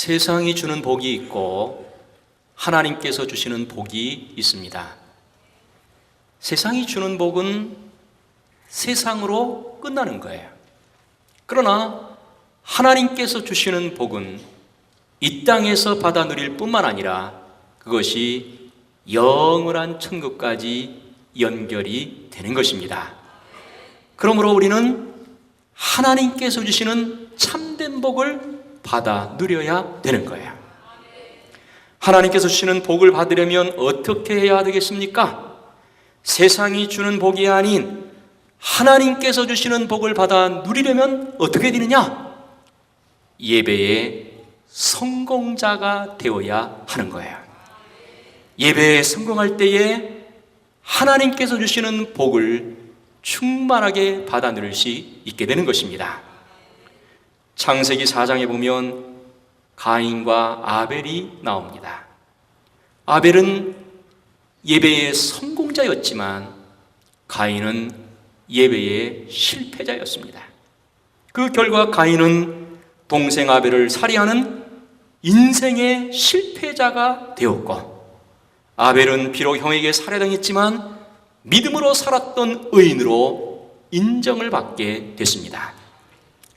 세상이 주는 복이 있고 하나님께서 주시는 복이 있습니다. 세상이 주는 복은 세상으로 끝나는 거예요. 그러나 하나님께서 주시는 복은 이 땅에서 받아 누릴 뿐만 아니라 그것이 영원한 천국까지 연결이 되는 것입니다. 그러므로 우리는 하나님께서 주시는 참된 복을 받아 누려야 되는 거예요. 하나님께서 주시는 복을 받으려면 어떻게 해야 되겠습니까? 세상이 주는 복이 아닌 하나님께서 주시는 복을 받아 누리려면 어떻게 되느냐? 예배의 성공자가 되어야 하는 거예요. 예배에 성공할 때에 하나님께서 주시는 복을 충만하게 받아 누릴 수 있게 되는 것입니다. 창세기 4장에 보면 가인과 아벨이 나옵니다. 아벨은 예배의 성공자였지만 가인은 예배의 실패자였습니다. 그 결과 가인은 동생 아벨을 살해하는 인생의 실패자가 되었고, 아벨은 비록 형에게 살해당했지만 믿음으로 살았던 의인으로 인정을 받게 됐습니다.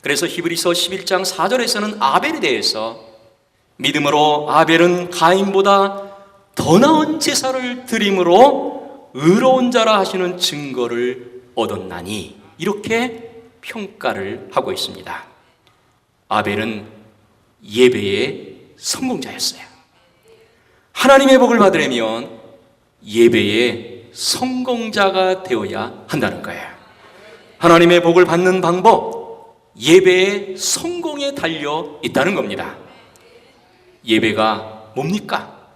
그래서 히브리서 11장 4절에서는 아벨에 대해서 믿음으로 아벨은 가인보다 더 나은 제사를 드림으로 의로운 자라 하시는 증거를 얻었나니, 이렇게 평가를 하고 있습니다. 아벨은 예배의 성공자였어요. 하나님의 복을 받으려면 예배의 성공자가 되어야 한다는 거예요. 하나님의 복을 받는 방법, 예배의 성공에 달려 있다는 겁니다. 예배가 뭡니까?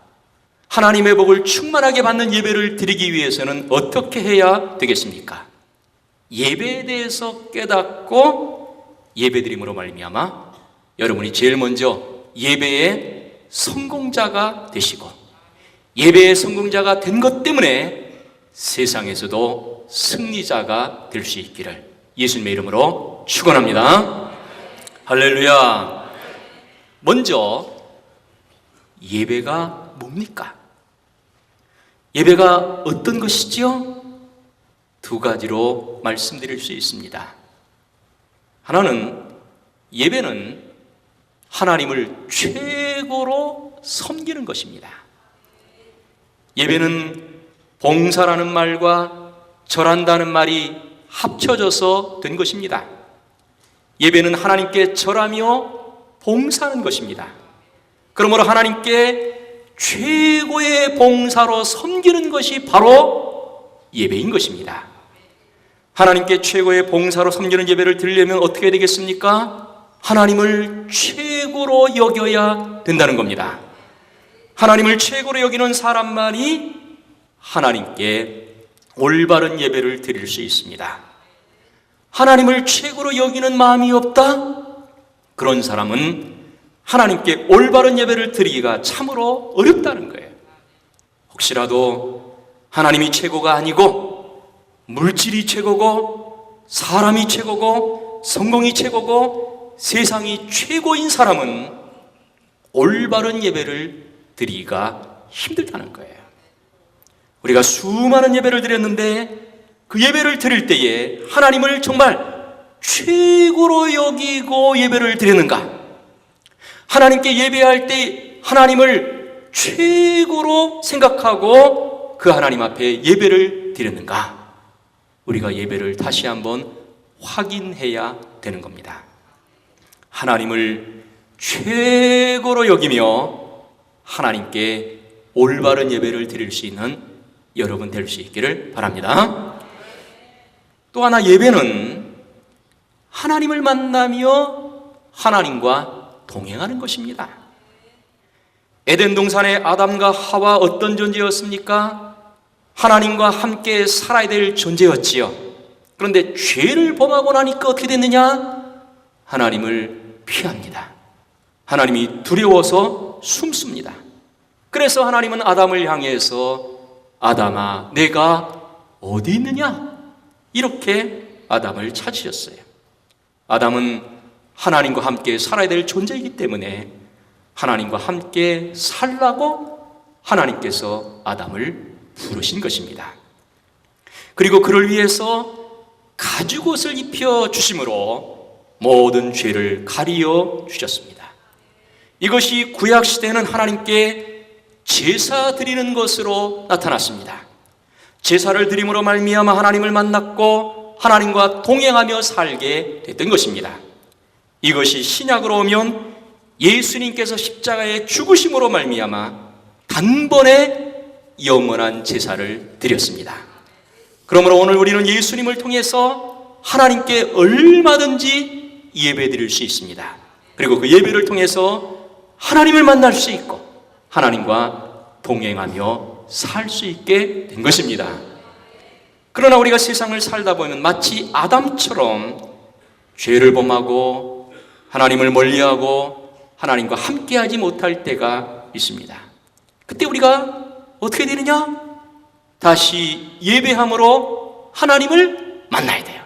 하나님의 복을 충만하게 받는 예배를 드리기 위해서는 어떻게 해야 되겠습니까? 예배에 대해서 깨닫고 예배드림으로 말미암아 여러분이 제일 먼저 예배의 성공자가 되시고, 예배의 성공자가 된 것 때문에 세상에서도 승리자가 될 수 있기를 예수님의 이름으로 축원합니다. 할렐루야. 먼저 예배가 뭡니까? 예배가 어떤 것이지요? 두 가지로 말씀드릴 수 있습니다. 하나는, 예배는 하나님을 최고로 섬기는 것입니다. 예배는 봉사라는 말과 절한다는 말이 합쳐져서 된 것입니다. 예배는 하나님께 절하며 봉사하는 것입니다. 그러므로 하나님께 최고의 봉사로 섬기는 것이 바로 예배인 것입니다. 하나님께 최고의 봉사로 섬기는 예배를 드리려면 어떻게 되겠습니까? 하나님을 최고로 여겨야 된다는 겁니다. 하나님을 최고로 여기는 사람만이 하나님께 올바른 예배를 드릴 수 있습니다. 하나님을 최고로 여기는 마음이 없다? 그런 사람은 하나님께 올바른 예배를 드리기가 참으로 어렵다는 거예요. 혹시라도 하나님이 최고가 아니고 물질이 최고고 사람이 최고고 성공이 최고고 세상이 최고인 사람은 올바른 예배를 드리기가 힘들다는 거예요. 우리가 수많은 예배를 드렸는데 그 예배를 드릴 때에 하나님을 정말 최고로 여기고 예배를 드리는가? 하나님께 예배할 때 하나님을 최고로 생각하고 그 하나님 앞에 예배를 드렸는가? 우리가 예배를 다시 한번 확인해야 되는 겁니다. 하나님을 최고로 여기며 하나님께 올바른 예배를 드릴 수 있는 여러분 될 수 있기를 바랍니다. 또 하나, 예배는 하나님을 만나며 하나님과 동행하는 것입니다. 에덴 동산의 아담과 하와 어떤 존재였습니까? 하나님과 함께 살아야 될 존재였지요. 그런데 죄를 범하고 나니까 어떻게 됐느냐? 하나님을 피합니다. 하나님이 두려워서 숨습니다. 그래서 하나님은 아담을 향해서 아담아, 내가 어디 있느냐? 이렇게 아담을 찾으셨어요. 아담은 하나님과 함께 살아야 될 존재이기 때문에 하나님과 함께 살라고 하나님께서 아담을 부르신 것입니다. 그리고 그를 위해서 가죽옷을 입혀 주심으로 모든 죄를 가리어 주셨습니다. 이것이 구약시대에는 하나님께 제사 드리는 것으로 나타났습니다. 제사를 드림으로 말미암아 하나님을 만났고 하나님과 동행하며 살게 됐던 것입니다. 이것이 신약으로 오면 예수님께서 십자가의 죽으심으로 말미암아 단번에 영원한 제사를 드렸습니다. 그러므로 오늘 우리는 예수님을 통해서 하나님께 얼마든지 예배 드릴 수 있습니다. 그리고 그 예배를 통해서 하나님을 만날 수 있고 하나님과 동행하며 살 수 있게 된 것입니다. 그러나 우리가 세상을 살다 보면 마치 아담처럼 죄를 범하고 하나님을 멀리하고 하나님과 함께하지 못할 때가 있습니다. 그때 우리가 어떻게 되느냐? 다시 예배함으로 하나님을 만나야 돼요.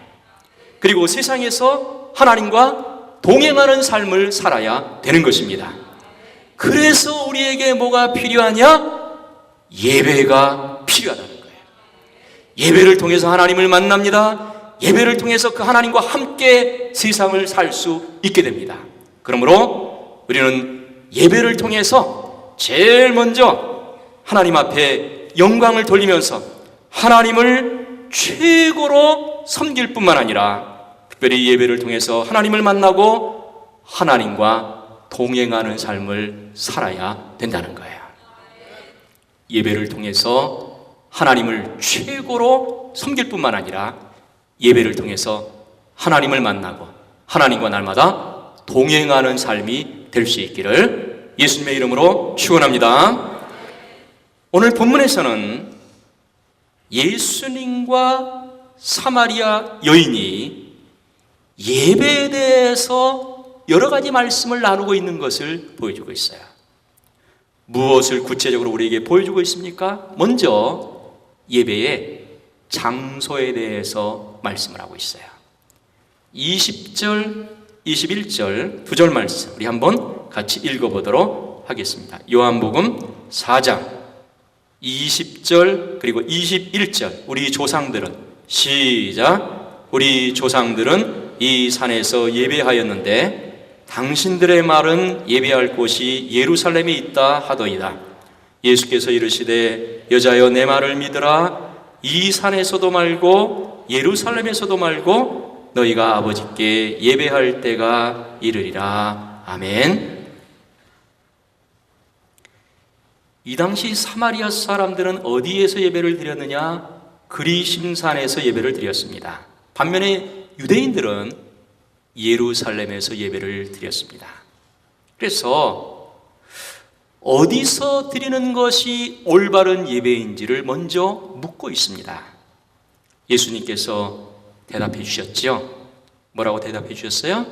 그리고 세상에서 하나님과 동행하는 삶을 살아야 되는 것입니다. 그래서 우리에게 뭐가 필요하냐? 예배가 필요하다는 거예요. 예배를 통해서 하나님을 만납니다. 예배를 통해서 그 하나님과 함께 세상을 살 수 있게 됩니다. 그러므로 우리는 예배를 통해서 제일 먼저 하나님 앞에 영광을 돌리면서 하나님을 최고로 섬길 뿐만 아니라 특별히 예배를 통해서 하나님을 만나고 하나님과 동행하는 삶을 살아야 된다는 거예요. 예배를 통해서 하나님을 최고로 섬길 뿐만 아니라 예배를 통해서 하나님을 만나고 하나님과 날마다 동행하는 삶이 될 수 있기를 예수님의 이름으로 축원합니다. 오늘 본문에서는 예수님과 사마리아 여인이 예배에 대해서 여러 가지 말씀을 나누고 있는 것을 보여주고 있어요. 무엇을 구체적으로 우리에게 보여주고 있습니까? 먼저 예배의 장소에 대해서 말씀을 하고 있어요. 20절, 21절 두 절 말씀 우리 한번 같이 읽어보도록 하겠습니다. 요한복음 4장 20절 그리고 21절 우리 조상들은 시작 우리 조상들은 이 산에서 예배하였는데 당신들의 말은 예배할 곳이 예루살렘에 있다 하더이다. 예수께서 이르시되 여자여 내 말을 믿으라. 이 산에서도 말고 예루살렘에서도 말고 너희가 아버지께 예배할 때가 이르리라. 아멘. 이 당시 사마리아 사람들은 어디에서 예배를 드렸느냐? 그리심산에서 예배를 드렸습니다. 반면에 유대인들은 예루살렘에서 예배를 드렸습니다. 그래서 어디서 드리는 것이 올바른 예배인지를 먼저 묻고 있습니다. 예수님께서 대답해 주셨죠? 뭐라고 대답해 주셨어요?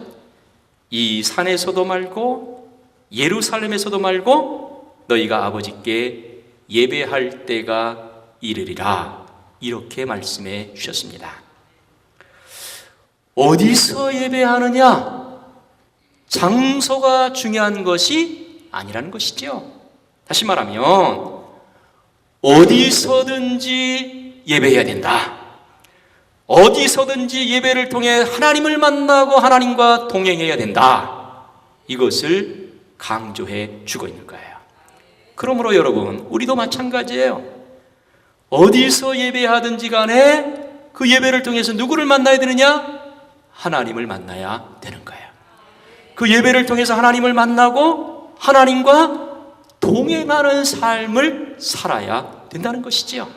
이 산에서도 말고 예루살렘에서도 말고 너희가 아버지께 예배할 때가 이르리라. 이렇게 말씀해 주셨습니다. 어디서 예배하느냐? 장소가 중요한 것이 아니라는 것이죠. 다시 말하면 어디서든지 예배해야 된다. 어디서든지 예배를 통해 하나님을 만나고 하나님과 동행해야 된다. 이것을 강조해 주고 있는 거예요. 그러므로 여러분, 우리도 마찬가지예요. 어디서 예배하든지 간에 그 예배를 통해서 누구를 만나야 되느냐? 하나님을 만나야 되는 거예요. 그 예배를 통해서 하나님을 만나고 하나님과 동행하는 삶을 살아야 된다는 것이지요.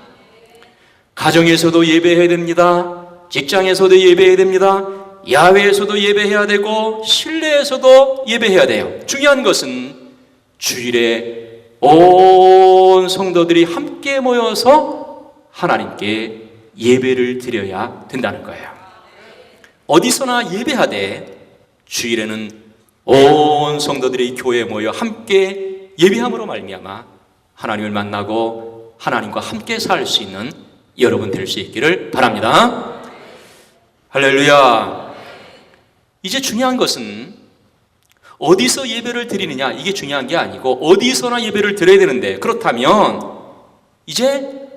가정에서도 예배해야 됩니다. 직장에서도 예배해야 됩니다. 야외에서도 예배해야 되고 실내에서도 예배해야 돼요. 중요한 것은 주일에 온 성도들이 함께 모여서 하나님께 예배를 드려야 된다는 거예요. 어디서나 예배하되 주일에는 온 성도들이 교회에 모여 함께 예배함으로 말미암아 하나님을 만나고 하나님과 함께 살 수 있는 여러분 될 수 있기를 바랍니다. 할렐루야. 이제 중요한 것은 어디서 예배를 드리느냐 이게 중요한 게 아니고 어디서나 예배를 드려야 되는데, 그렇다면 이제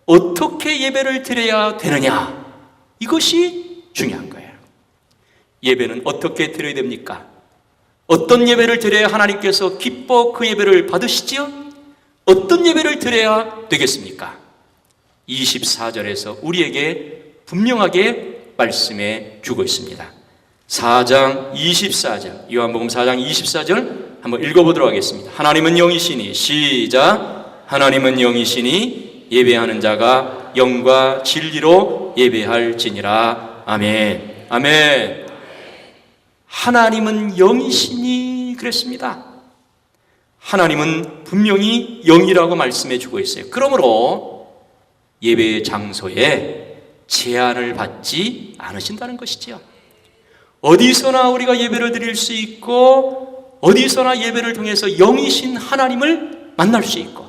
어떻게 예배를 드려야 되느냐, 이것이 중요한 거예요. 예배는 어떻게 드려야 됩니까? 어떤 예배를 드려야 하나님께서 기뻐 그 예배를 받으시지요? 어떤 예배를 드려야 되겠습니까? 24절에서 우리에게 분명하게 말씀해 주고 있습니다. 4장 24절, 요한복음 4장 24절 한번 읽어보도록 하겠습니다. 하나님은 영이시니, 시작. 하나님은 영이시니 예배하는 자가 영과 진리로 예배할지니라. 아멘. 아멘. 하나님은 영이시니 그랬습니다. 하나님은 분명히 영이라고 말씀해 주고 있어요. 그러므로 예배의 장소에 제한을 받지 않으신다는 것이지요. 어디서나 우리가 예배를 드릴 수 있고, 어디서나 예배를 통해서 영이신 하나님을 만날 수 있고,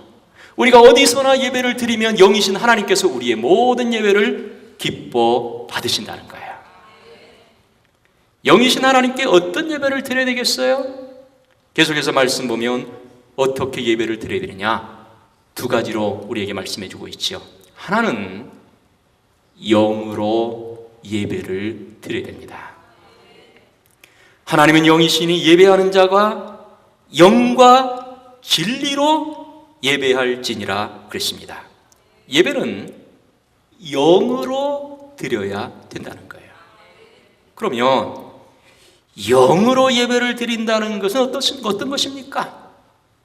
우리가 어디서나 예배를 드리면 영이신 하나님께서 우리의 모든 예배를 기뻐 받으신다는 거예요. 영이신 하나님께 어떤 예배를 드려야 되겠어요? 계속해서 말씀 보면 어떻게 예배를 드려야 되느냐, 두 가지로 우리에게 말씀해 주고 있지요. 하나는 영으로 예배를 드려야 됩니다. 하나님은 영이시니 예배하는 자가 영과 진리로 예배할지니라 그랬습니다. 예배는 영으로 드려야 된다는 거예요. 그러면 영으로 예배를 드린다는 것은 어떤 것입니까?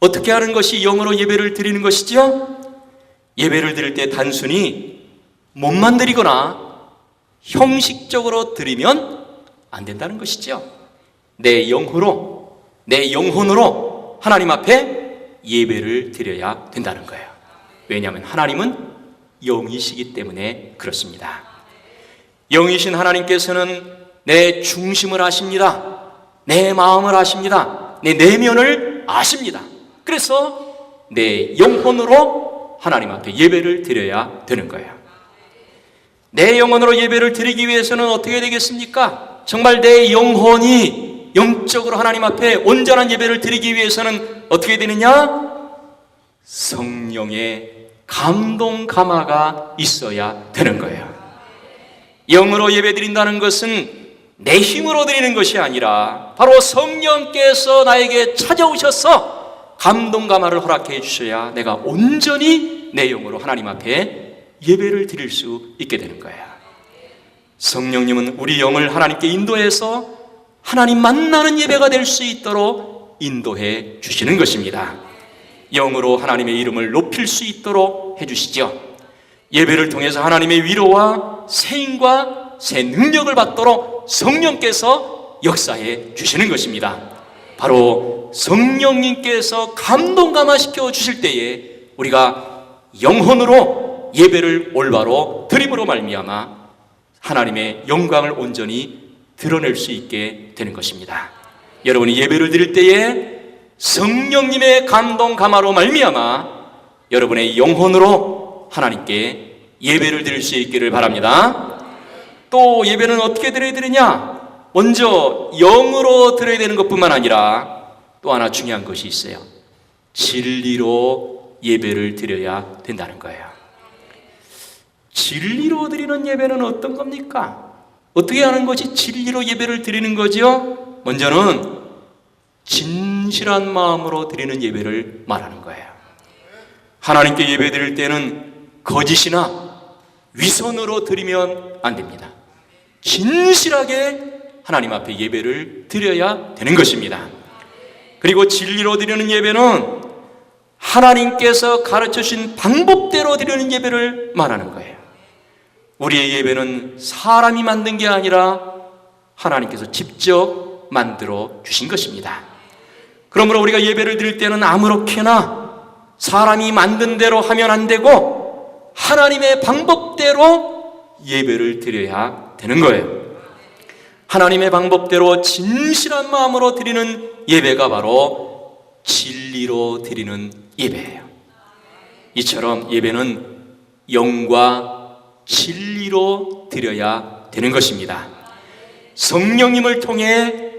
어떻게 하는 것이 영으로 예배를 드리는 것이죠? 예배를 드릴 때 단순히 몸만 드리거나 형식적으로 드리면 안 된다는 것이죠. 내 영으로, 내 영혼으로 하나님 앞에 예배를 드려야 된다는 거예요. 왜냐하면 하나님은 영이시기 때문에 그렇습니다. 영이신 하나님께서는 내 중심을 아십니다. 내 마음을 아십니다. 내 내면을 아십니다. 그래서 내 영혼으로 하나님 앞에 예배를 드려야 되는 거예요. 내 영혼으로 예배를 드리기 위해서는 어떻게 되겠습니까? 정말 내 영혼이 영적으로 하나님 앞에 온전한 예배를 드리기 위해서는 어떻게 되느냐? 성령의 감동 감화가 있어야 되는 거예요. 영으로 예배 드린다는 것은 내 힘으로 드리는 것이 아니라 바로 성령께서 나에게 찾아오셔서 감동 감화를 허락해 주셔야 내가 온전히 내 영으로 하나님 앞에 예배를 드릴 수 있게 되는 거예요. 성령님은 우리 영을 하나님께 인도해서 하나님 만나는 예배가 될 수 있도록 인도해 주시는 것입니다. 영으로 하나님의 이름을 높일 수 있도록 해주시죠. 예배를 통해서 하나님의 위로와 세임과 새 능력을 받도록 성령께서 역사해 주시는 것입니다. 바로 성령님께서 감동 감화시켜 주실 때에 우리가 영혼으로 예배를 올바로 드림으로 말미암아 하나님의 영광을 온전히 드러낼 수 있게 되는 것입니다. 여러분이 예배를 드릴 때에 성령님의 감동 감화로 말미암아 여러분의 영혼으로 하나님께 예배를 드릴 수 있기를 바랍니다. 또 예배는 어떻게 드려야 되느냐? 먼저 영으로 드려야 되는 것뿐만 아니라 또 하나 중요한 것이 있어요. 진리로 예배를 드려야 된다는 거예요. 진리로 드리는 예배는 어떤 겁니까? 어떻게 하는 것이 진리로 예배를 드리는 거죠? 먼저는 진실한 마음으로 드리는 예배를 말하는 거예요. 하나님께 예배 드릴 때는 거짓이나 위선으로 드리면 안 됩니다. 진실하게 하나님 앞에 예배를 드려야 되는 것입니다. 그리고 진리로 드리는 예배는 하나님께서 가르쳐 주신 방법대로 드리는 예배를 말하는 거예요. 우리의 예배는 사람이 만든 게 아니라 하나님께서 직접 만들어 주신 것입니다. 그러므로 우리가 예배를 드릴 때는 아무렇게나 사람이 만든 대로 하면 안 되고 하나님의 방법대로 예배를 드려야 되는 거예요. 하나님의 방법대로 진실한 마음으로 드리는 예배가 바로 진리로 드리는 예배예요. 이처럼 예배는 영과 진리로 드려야 되는 것입니다. 성령님을 통해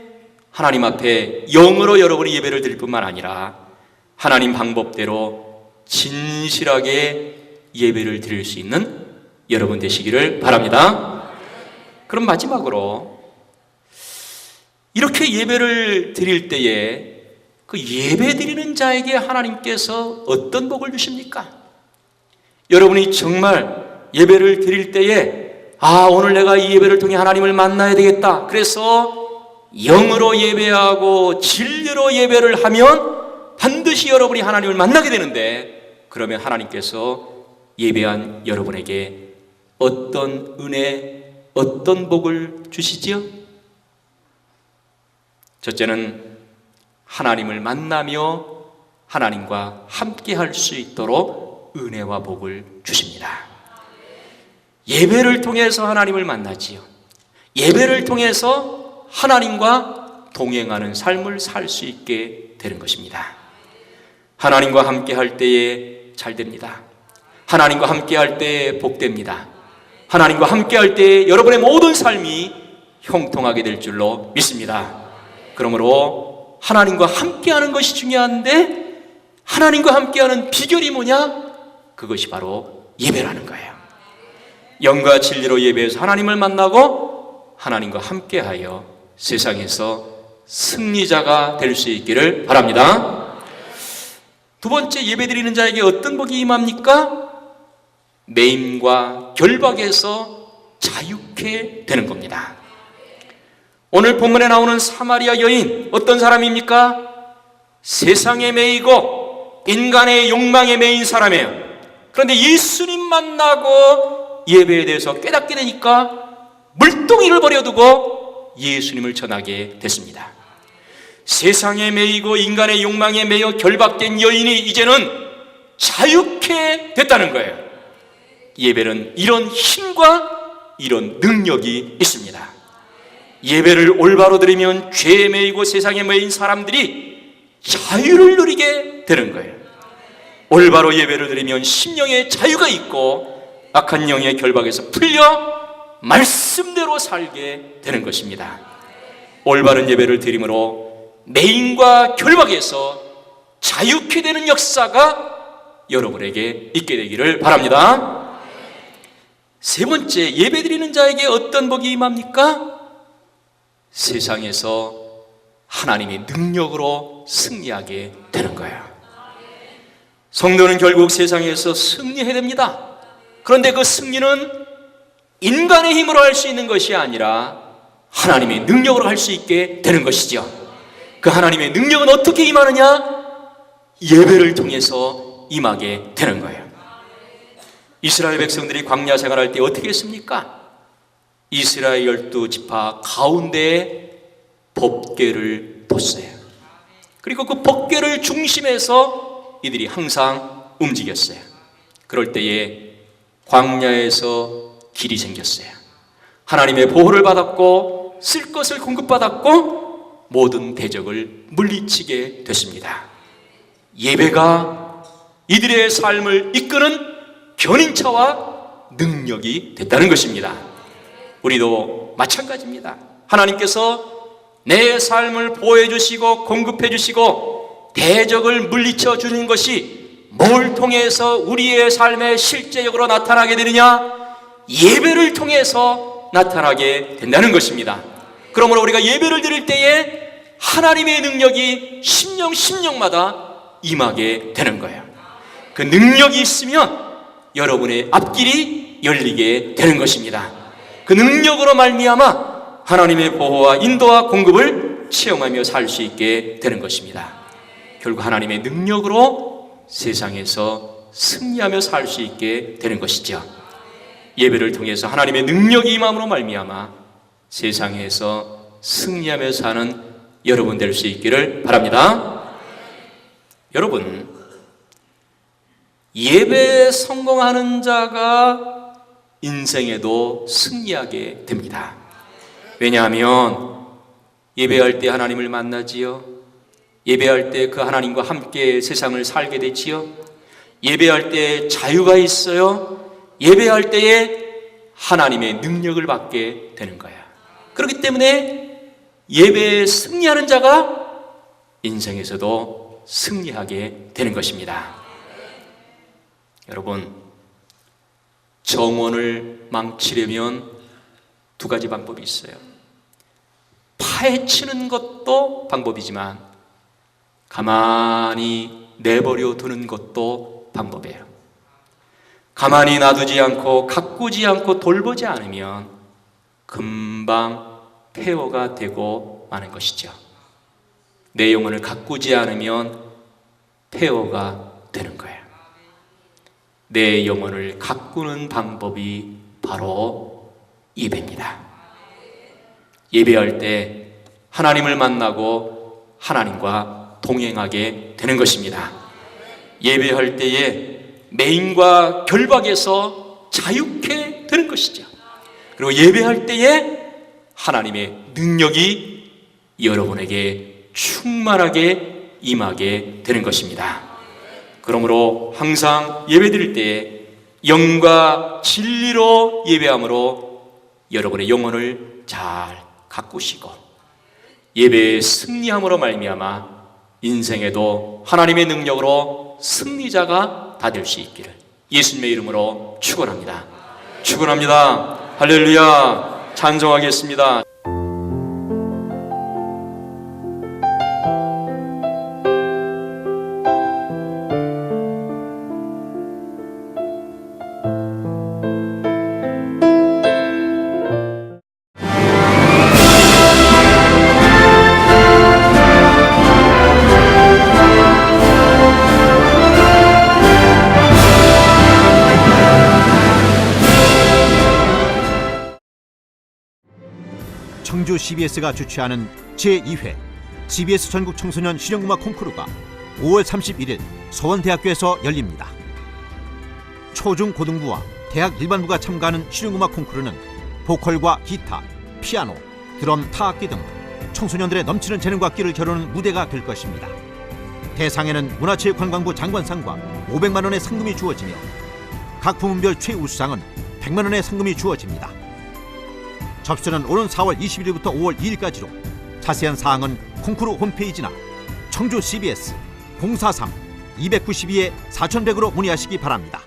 하나님 앞에 영으로 여러분이 예배를 드릴 뿐만 아니라 하나님 방법대로 진실하게 예배를 드릴 수 있는 여러분 되시기를 바랍니다. 그럼 마지막으로 이렇게 예배를 드릴 때에 그 예배 드리는 자에게 하나님께서 어떤 복을 주십니까? 여러분이 정말 예배를 드릴 때에 오늘 내가 이 예배를 통해 하나님을 만나야 되겠다, 그래서 영으로 예배하고 진리로 예배를 하면 반드시 여러분이 하나님을 만나게 되는데, 그러면 하나님께서 예배한 여러분에게 어떤 은혜, 어떤 복을 주시지요? 첫째는 하나님을 만나며 하나님과 함께 할 수 있도록 은혜와 복을 주십니다. 예배를 통해서 하나님을 만나지요. 예배를 통해서 하나님과 동행하는 삶을 살 수 있게 되는 것입니다. 하나님과 함께 할 때에 잘 됩니다. 하나님과 함께 할 때에 복됩니다. 하나님과 함께 할 때에 여러분의 모든 삶이 형통하게 될 줄로 믿습니다. 그러므로 하나님과 함께하는 것이 중요한데, 하나님과 함께하는 비결이 뭐냐? 그것이 바로 예배라는 거예요. 영과 진리로 예배해서 하나님을 만나고 하나님과 함께하여 세상에서 승리자가 될 수 있기를 바랍니다. 두 번째, 예배드리는 자에게 어떤 복이 임합니까? 매임과 결박에서 자유케 되는 겁니다. 오늘 본문에 나오는 사마리아 여인, 어떤 사람입니까? 세상에 매이고 인간의 욕망에 매인 사람이에요. 그런데 예수님 만나고 예배에 대해서 깨닫게 되니까 물동이를 버려두고 예수님을 전하게 됐습니다. 세상에 매이고 인간의 욕망에 매여 결박된 여인이 이제는 자유케 됐다는 거예요. 예배는 이런 힘과 이런 능력이 있습니다. 예배를 올바로 드리면 죄에 매이고 세상에 매인 사람들이 자유를 누리게 되는 거예요. 올바로 예배를 드리면 심령의 자유가 있고 악한 영의 결박에서 풀려 말씀대로 살게 되는 것입니다. 올바른 예배를 드림으로 매임과 결박에서 자유케 되는 역사가 여러분에게 있게 되기를 바랍니다. 세 번째, 예배드리는 자에게 어떤 복이 임합니까? 세상에서 하나님의 능력으로 승리하게 되는 거예요. 성도는 결국 세상에서 승리해야 됩니다. 그런데 그 승리는 인간의 힘으로 할 수 있는 것이 아니라 하나님의 능력으로 할 수 있게 되는 것이죠. 그 하나님의 능력은 어떻게 임하느냐? 예배를 통해서 임하게 되는 거예요. 이스라엘 백성들이 광야 생활할 때 어떻게 했습니까? 이스라엘 12지파 가운데에 법궤를 뒀어요. 그리고 그 법궤를 중심에서 이들이 항상 움직였어요. 그럴 때에 광야에서 길이 생겼어요. 하나님의 보호를 받았고 쓸 것을 공급받았고 모든 대적을 물리치게 됐습니다. 예배가 이들의 삶을 이끄는 견인차와 능력이 됐다는 것입니다. 우리도 마찬가지입니다. 하나님께서 내 삶을 보호해 주시고 공급해 주시고 대적을 물리쳐 주는 것이 뭘 통해서 우리의 삶에 실제적으로 나타나게 되느냐? 예배를 통해서 나타나게 된다는 것입니다. 그러므로 우리가 예배를 드릴 때에 하나님의 능력이 심령마다 임하게 되는 거예요. 그 능력이 있으면 여러분의 앞길이 열리게 되는 것입니다. 그 능력으로 말미암아 하나님의 보호와 인도와 공급을 체험하며 살 수 있게 되는 것입니다. 결국 하나님의 능력으로 세상에서 승리하며 살 수 있게 되는 것이죠. 예배를 통해서 하나님의 능력이 임함으로 말미암아 세상에서 승리하며 사는 여러분 될 수 있기를 바랍니다. 여러분, 예배에 성공하는 자가 인생에도 승리하게 됩니다. 왜냐하면 예배할 때 하나님을 만나지요. 예배할 때 그 하나님과 함께 세상을 살게 되지요. 예배할 때 자유가 있어요. 예배할 때에 하나님의 능력을 받게 되는 거야. 그렇기 때문에 예배에 승리하는 자가 인생에서도 승리하게 되는 것입니다. 여러분, 정원을 망치려면 두 가지 방법이 있어요. 파헤치는 것도 방법이지만 가만히 내버려 두는 것도 방법이에요. 가만히 놔두지 않고 가꾸지 않고 돌보지 않으면 금방 폐허가 되고 마는 것이죠. 내 영혼을 가꾸지 않으면 폐허가 되는 거예요. 내 영혼을 가꾸는 방법이 바로 예배입니다. 예배할 때 하나님을 만나고 하나님과 동행하게 되는 것입니다. 예배할 때에 매인과 결박에서 자유케 되는 것이죠. 그리고 예배할 때에 하나님의 능력이 여러분에게 충만하게 임하게 되는 것입니다. 그러므로 항상 예배드릴 때에 영과 진리로 예배함으로 여러분의 영혼을 잘 가꾸시고 예배에 승리함으로 말미암아 인생에도 하나님의 능력으로 승리자가 다 될 수 있기를 예수님의 이름으로 축원합니다. 축원합니다. 할렐루야. 찬송하겠습니다. 청주 CBS가 주최하는 제2회 CBS 전국 청소년 실용음악 콩쿠르가 5월 31일 서원대학교에서 열립니다. 초중 고등부와 대학 일반부가 참가하는 실용음악 콩쿠르는 보컬과 기타, 피아노, 드럼, 타악기 등 청소년들의 넘치는 재능과 끼를 겨루는 무대가 될 것입니다. 대상에는 문화체육관광부 장관상과 500만 원의 상금이 주어지며 각 부문별 최우수상은 100만 원의 상금이 주어집니다. 접수는 오는 4월 21일부터 5월 2일까지로 자세한 사항은 콩쿠르 홈페이지나 청주 CBS 043-292-4100으로 문의하시기 바랍니다.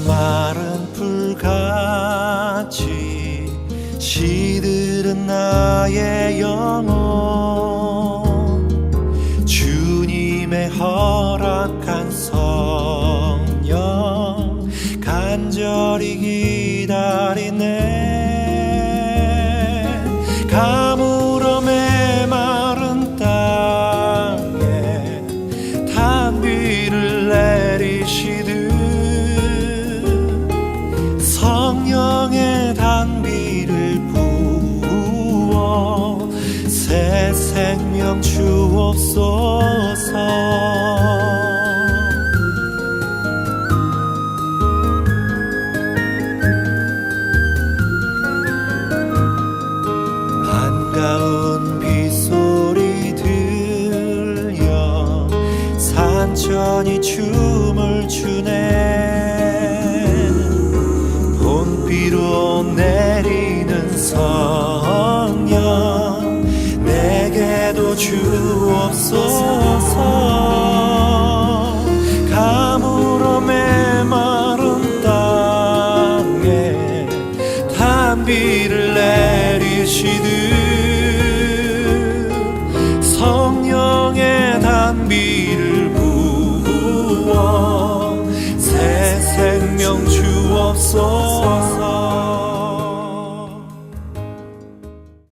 마른 풀같이 시들은 나의 영혼 주님의 허락한 성령 간절히 기다리네. 가물어 메마른 땅에 단비를 내리시듯 성령의 단비를 부어 새 생명 주옵소서. 반가운 빗소리 들려 산천이 춤을 추네. 봄비로 내리는 성령 내게도 주옵소서. 가물어 메마른 땅에 단비를 내리시듯 성령의 단비를 부어 새 생명 주옵소서.